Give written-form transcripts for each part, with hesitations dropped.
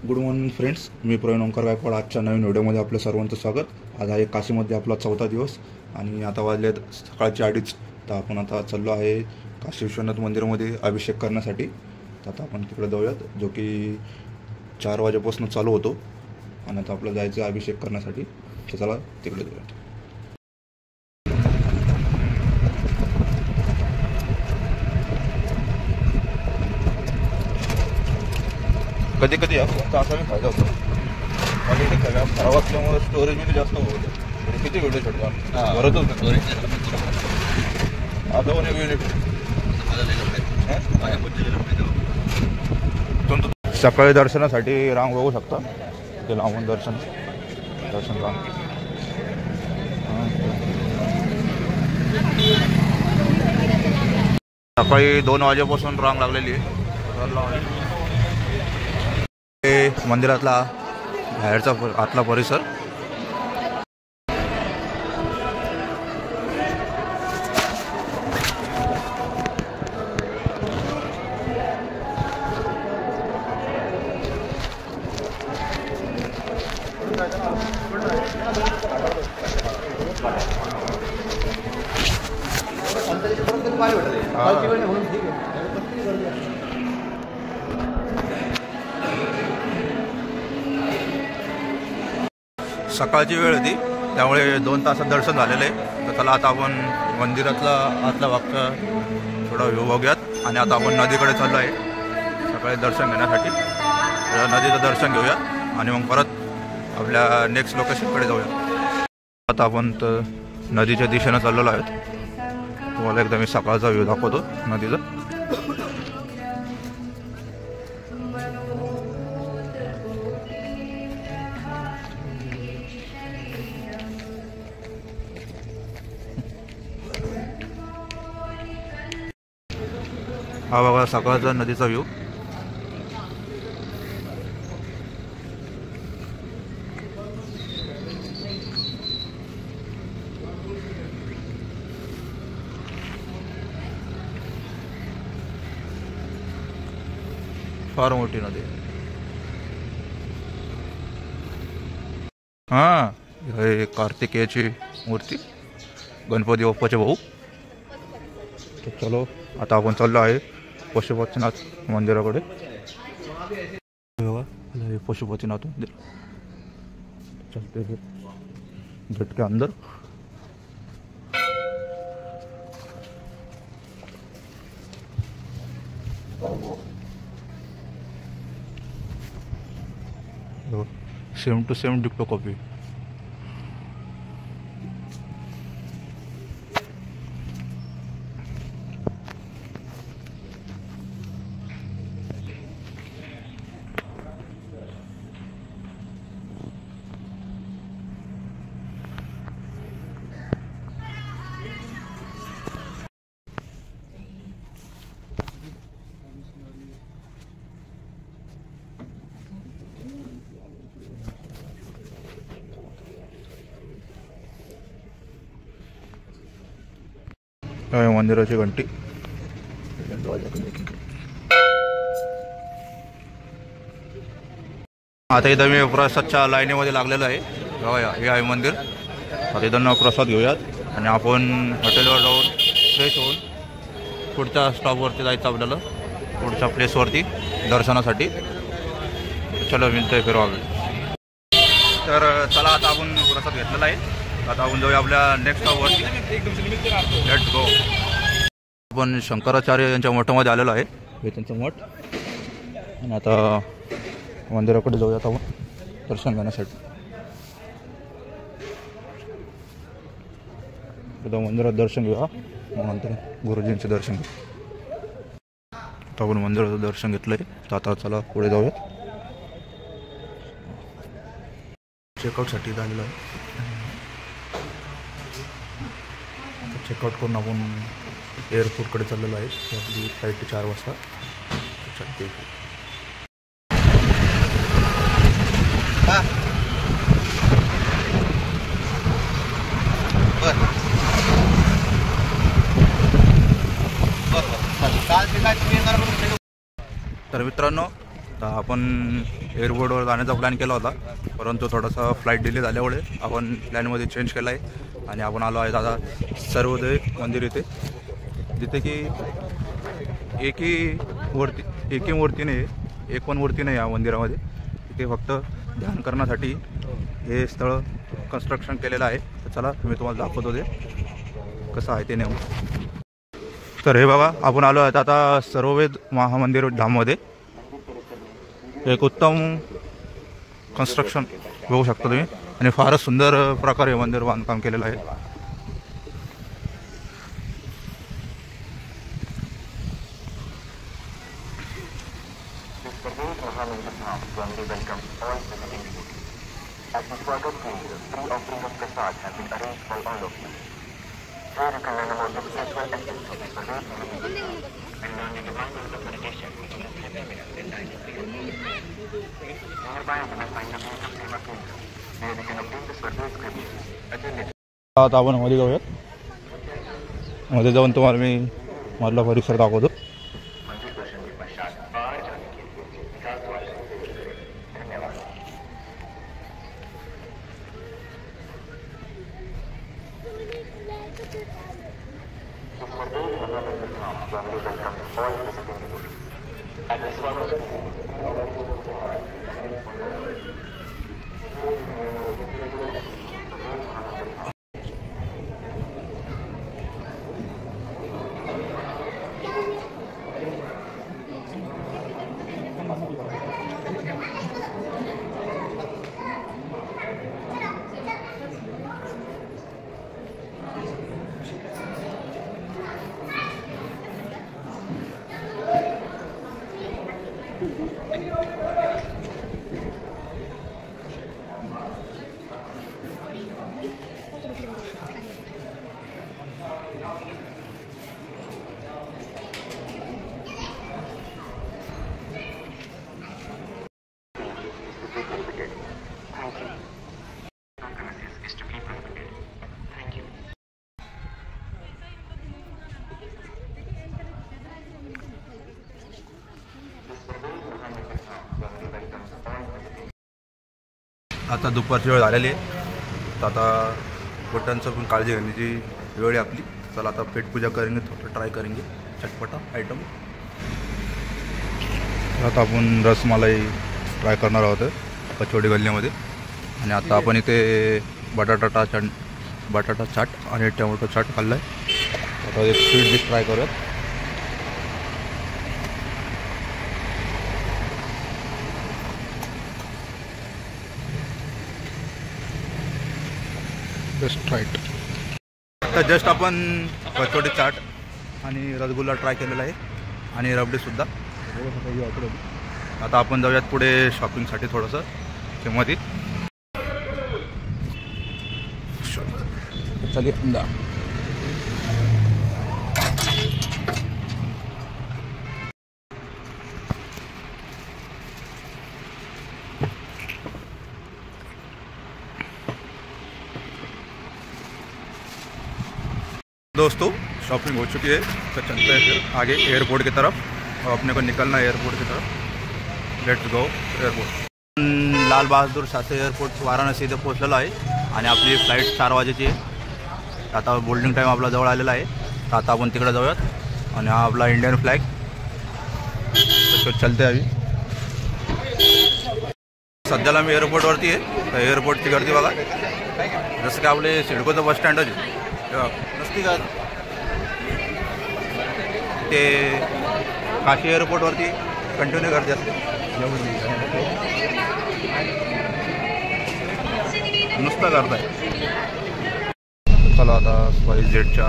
Good morning friends, मी प्रवीण ओंकार गायकवाड. आजच्या नवीन व्हिडिओमध्ये आपलं सर्वांचं स्वागत. आज आहे काशीमध्ये आपला 4था दिवस आणि आता वाजलेत सकाळचे 2:30. तर आपण आता चाललो आहे काशी विश्वनाथ मंदिरामध्ये अभिषेक करण्यासाठी. तर आता आपण तिकडे जाऊयात, जो की 4 वाजेपासून चालू होतो आणि आता आपलं जायचं अभिषेक करण्यासाठी. तर चला तिकडे जाऊयात. कधी कधी तर असा मी फायदा होतो. मला इथे खराब असल्यामुळे स्टोरेजमध्ये जास्त होतं. किती व्हिडिओ छोटतो भरत होतं. आता पण सकाळी दर्शनासाठी रांग बघू शकता. ते लांबून दर्शन रांग. सकाळी 2 वाजेपासून रांग लागलेली आहे. मंदिरातला बाहेरचा आतला परिसर. सकाळची वेळ होती त्यामुळे 2 तासात दर्शन झालेलं आहे. तर चला आता आपण मंदिरातला आतला भागचा थोडा व्ह्यू बघूयात आणि आता आपण नदीकडे चाललो आहे सकाळी दर्शन घेण्यासाठी. नदीचं दर्शन घेऊया आणि मग परत आपल्या नेक्स्ट लोकेशनकडे जाऊया. आता आपण तर नदीच्या दिशेनं चाललेलो आहोत. तुम्हाला एकदा मी सकाळचा व्ह्यू दाखवतो नदीचा. हा बघा सकाळचा नदीचा व्ह्यू. फार मोठी नदी. हां, हे कार्तिकेयची मूर्ती, गणपती बाप्पाचे भाऊ. तर चलो आता आपण चाललो आहे पशुपतीनाथ मंदिराकडे. बघा पशुपतीनाथ मंदिर. चलते हैं गेट के अंदर. सेम टू सेम डिक्टो कॉपी. मंदिराची घंटी. आता इथं मी प्रसादच्या लाईनीमध्ये लागलेलो आहे. हे आहे मंदिर. आता इथं प्रसाद घेऊयात आणि आपण हॉटेलवर जाऊन फ्रेश होऊन पुढच्या स्टॉपवरती जायचं आपल्याला, पुढच्या प्लेसवरती दर्शनासाठी. चलो मिळतंय फिरवा. तर चला आता आपण प्रसाद घेतलेला आहे. आता आपण जाऊया आपल्या नेक्स्ट स्टॉपवरती. Let's go. आपण शंकराचार्य यांच्या मठामध्ये आलेलो आहे. हे त्यांचं मठ. आणि आता मंदिराकडे जाऊयात आपण दर्शन घेण्यासाठी. एकदा मंदिरात दर्शन घेऊया, मग नंतर गुरुजींचे दर्शन घेऊ. आता आपण मंदिराचं दर्शन घेतलं आहे. तर आता चला पुढे जाऊयात. चेकआउटसाठी झालेलं आहे. चेकआउट करून आपण एअरपोर्टकडे चाललेलो आहे. आपली फ्लाईट 4 वाजता. चलते. तर मित्रांनो तर आपण एअरपोर्टवर जाण्याचा प्लॅन केला होता, परंतु थोडासा फ्लाईट डिले झाल्यामुळे आपण प्लॅनमध्ये चेंज केला आहे आणि आपण आलो आहे दादा सर्वोदय मंदिर इथे, जिथे की एकी मूर्ती नाही, एक पण मूर्ती नाही या मंदिरामध्ये. इथे फक्त ध्यान करण्यासाठी हे स्थळ कन्स्ट्रक्शन केलेलं आहे. तर चला मी तुम्हाला दाखवतो ते कसं आहे ते नेमकं. तर हे बघा, आपण आलो आहे आता सर्ववेद महामंदिर धाममध्ये. एक उत्तम कन्स्ट्रक्शन बघू शकता तुम्ही आणि फारच सुंदर प्रकारे मंदिर बांधकाम केलेलं आहे. आता आपण मध्ये जाऊयात. मध्ये जाऊन तुम्हाला मी मधला परिसर दाखवतो. आता दुपारची वेळ झालेली आहे, तर आता पोटांचं पण काळजी घेण्याची वेळ आहे आपली. चला आता पेटपूजा करेंगे, थोडं ट्राय करेंगे चटपटा आयटम. आता आपण रसमलाई ट्राय करणार आहोत कचोडी गल्ल्यामध्ये. आणि आता आपण इथे बटाटा चाट आणि टोमॅटो चाट खाल्ला आहे. आता एक स्वीट डिश ट्राय करूयात. आता जस्ट आपण कचोडी चाट आणि रसगुल्ला ट्राय केलेला आहे आणि रबडीसुद्धा. आता आपण जाऊयात पुढे शॉपिंगसाठी थोडंसं किंमती. चलिए दोस्तों, शॉपिंग हो चुकी है, तो चलते हैं फिर आगे एयरपोर्ट की तरफ. और अपने को निकलना है एयरपोर्ट की तरफ. Let's go airport. Lal Bahadur Shastri airport Varanasi इथे पोहोचलेलो आहे आणि आपली फ्लाईट 4 वाजेची आहे. आता बोर्डिंग टाईम आपला जवळ आलेला आहे, तर आता आपण तिकडे जाऊयात. आणि हा आपला इंडियन फ्लॅग, तो चलते आम्ही. सध्याला मी एअरपोर्टवरती आहे. तर एअरपोर्टची गर्दी बघा, जसं की आपले सिडकोचं बस स्टँडच आहे नसती का. ते काशी एअरपोर्टवरती कंटिन्यू गर्दी असते, नुसतं गर्दी आहे. चला आता SpiceJetच्या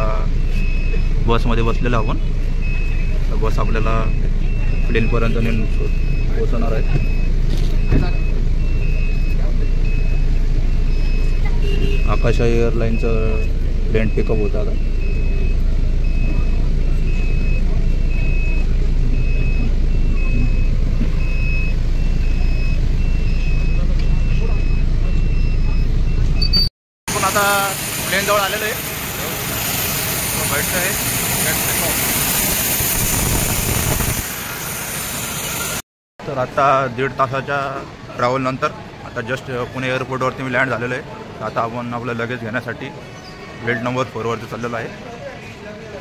बसमध्ये बसलेलं आपण. तर बस आपल्याला प्लेनपर्यंत नेऊन पोहोचवणार आहे. आकाशा एअरलाईनचं प्लेन पिकअप होता आता. आपण आता प्लेन जवळ आलेलो आहे. बैठचं आहे. तर आता 1.5 तासाच्या ट्रॅव्हलनंतर आता जस्ट पुणे एअरपोर्टवरती मी लँड झालेलो आहे. तर आता आपण आपलं लगेज घेण्यासाठी बेल्ट नंबर 4वरती चाललेलो आहे.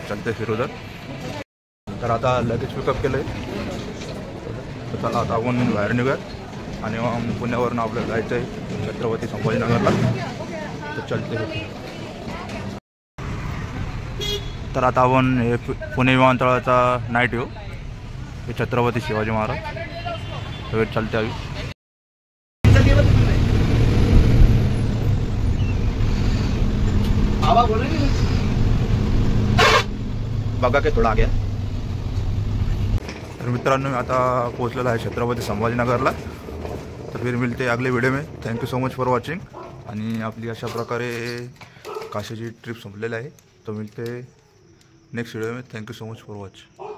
चलते फिरू तर आता लगेज पिकअप केलं आहे. तर चला आता आपण बाहेर निघूयात आणि मग पुण्यावरून आपल्याला जायचं आहे छत्रपती संभाजीनगरला. तर चलते. तर आता आपण हे पुणे विमानतळाचा नाईट व्ह्यू हे छत्रपती शिवाजी महाराज तर चलते आवी. बघा की थोडा आगे. तर मित्रांनो मी आता पोहोचलेला आहे छत्रपती संभाजीनगरला. तर फिर मिळते अगले व्हिडिओ में. Thank you so much for watching. आणि आपली अशा प्रकारे काशीची ट्रिप संपलेली आहे. तो मिळते नेक्स्ट व्हिडिओ में. Thank you so much for watch.